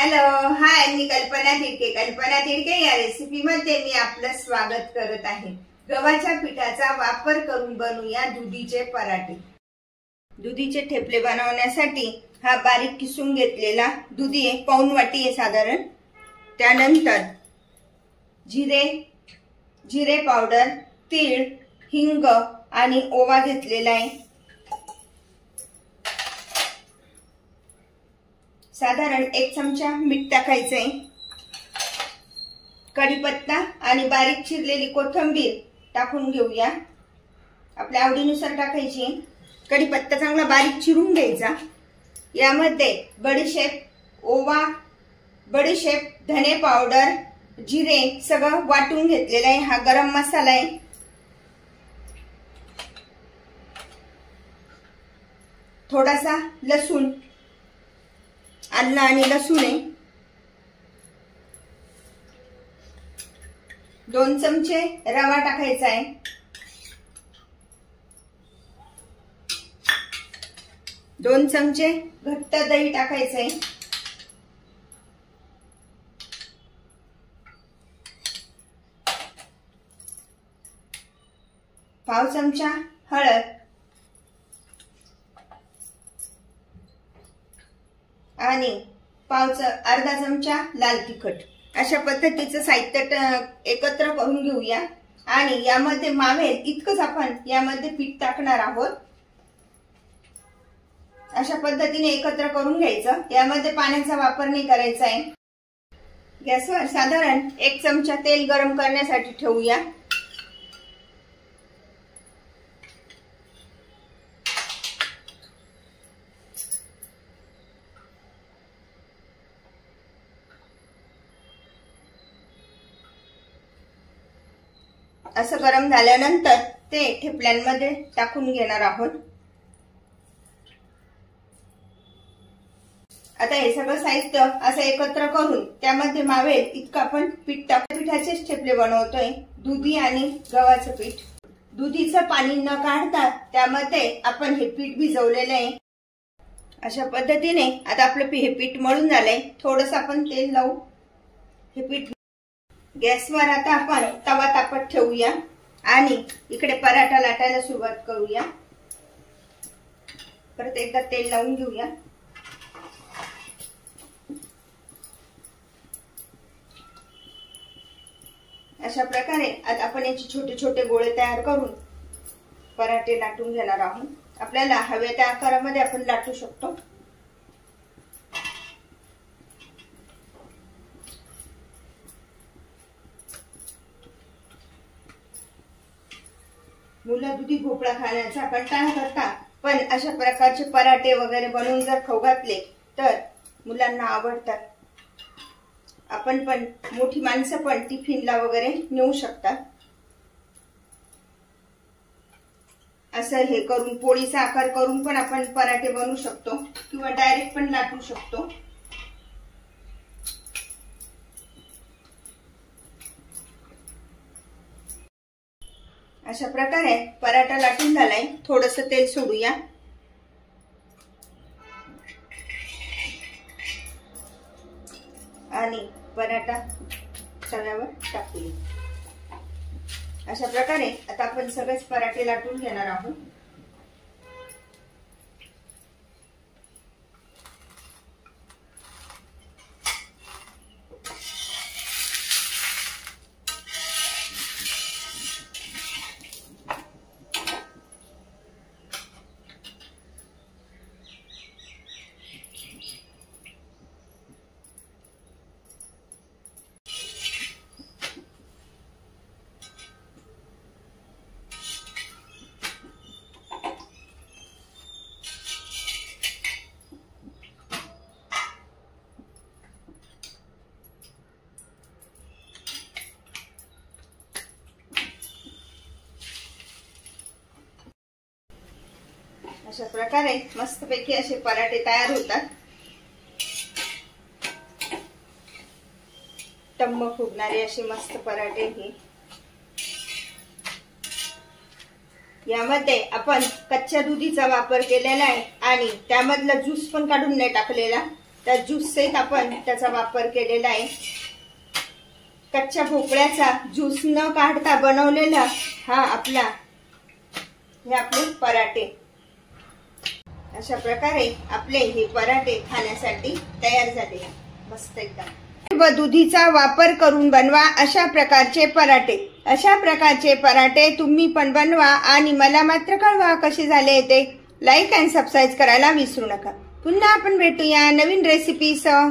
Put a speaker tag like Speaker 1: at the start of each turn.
Speaker 1: Hello hi, मी कल्पना तिडके या recipe मध्ये मी आपलं स्वागत करत आहे। गव्हाच्या पिठाचा वापर करून बनवूया दुधीचे पराठे। दुधीचे ठेपले बनवण्यासाठी हा बारीक किसून घेतलेला दुधी आहे, पाऊण वाटी आहे साधारण। त्यानंतर जिरे पावडर, तीळ, हिंग आणि ओवा घेतलेला आहे। साधारण 1 चमचा मीठ टाकायचंय। कढीपत्ता आणि बारीक चिरलेली कोथिंबीर टाकून घेऊया, आपल्या आवडीनुसार टाकायची। कढीपत्ता चांगला बारीक चिरून घ्यायचा। यामध्ये बडीशेप, ओवा, धने पावडर, जिरे सगळं वाटून घेतलेलं आहे। हा गरम मसाला आहे। थोडासा लसूण, आलं आणि लसूण आहे। 2 चमचे रवा टाकायचा आहे। 2 चमचे घट्ट दही टाकायचं आहे। पाव चमचा हळद आणि अर्धा चमचा लाल तिखट। अशा पद्धतीचं साहित्य एकत्र करून घेऊया आणि यामध्ये मावेल इतकंच आपण यामध्ये पीठ टाकणार आहोत। अशा पद्धतीने एकत्र करून घ्यायचं। यामध्ये पाण्याचा वापर नाही करायचा आहे। गॅसवर साधारण 1 चमचा तेल गरम करण्यासाठी ठेवूया। असं गरम झाल्यानंतर ते ठेपल्यांमध्ये टाकून घेणार आहोत। आता हे सगळं साहित्य असं एकत्र करून त्यामध्ये मावेल इतकं आपण पीठ टाकून पिठाचेच ठेपले बनवतोय। दुधी आणि गव्हाचं पीठ, दुधीचं पाणी न काढता त्यामध्ये आपण हे पीठ भिजवलेलं आहे। अशा पद्धतीने आता आपलं हे पीठ मळून झालंय। थोडंसं आपण तेल लावू हे पीठ। गॅसवर आता आपण तवा तापत ठेवूया आणि इकडे पराठा लाटायला सुरुवात करूया। परत एकदा तेल लावून घेऊया। अशा प्रकारे आता आपण याचे छोटे छोटे गोळे तयार करून पराठे लाटून घेणार आहोत। आपल्याला हव्या त्या आकारामध्ये आपण लाटू शकतो। मुलं दुधी भोपळा खाण्याचा कंटाळा करतात, पण अशा प्रकारचे पराठे वगैरे बनवून जर खाऊ घातले तर मुलांना आवडतात। आपण पण मोठी माणसं पण टिफिनला वगैरे नेऊ शकतात। असं हे करून पोळीचा आकार करून पण आपण पराठे बनवू शकतो किंवा डायरेक्ट पण लाटू शकतो। अशा प्रकारे पराठा लाटून झालाय। थोडंसं तेल सोडूया आणि पराठा तव्यावर टाकूया। अशा प्रकारे आता आपण सगळेच पराठे लाटून घेणार आहोत। अशा प्रकारे मस्तपैकी असे पराठे तयार होतात। टम्म फुगणारे असे मस्त पराठे हे। यामध्ये आपण कच्च्या दुधीचा वापर केलेला आहे आणि त्यामधला ज्यूस पण काढून नाही टाकलेला। त्या ज्यूस सहित आपण त्याचा वापर केलेला आहे। कच्च्या भोपळ्याचा ज्यूस न काढता बनवलेला हे आपले पराठे। अशा प्रकारे आपले हे पराठे खाण्यासाठी तयार झाले। मस्त एकदम। व दुधीचा वापर करून बनवा अशा प्रकारचे पराठे। अशा प्रकारचे पराठे तुम्ही पण बनवा आणि मला मात्र कळवा कसे झाले ते। लाईक आणि सबस्क्राईब करायला विसरू नका। पुन्हा आपण भेटूया नवीन रेसिपीसह।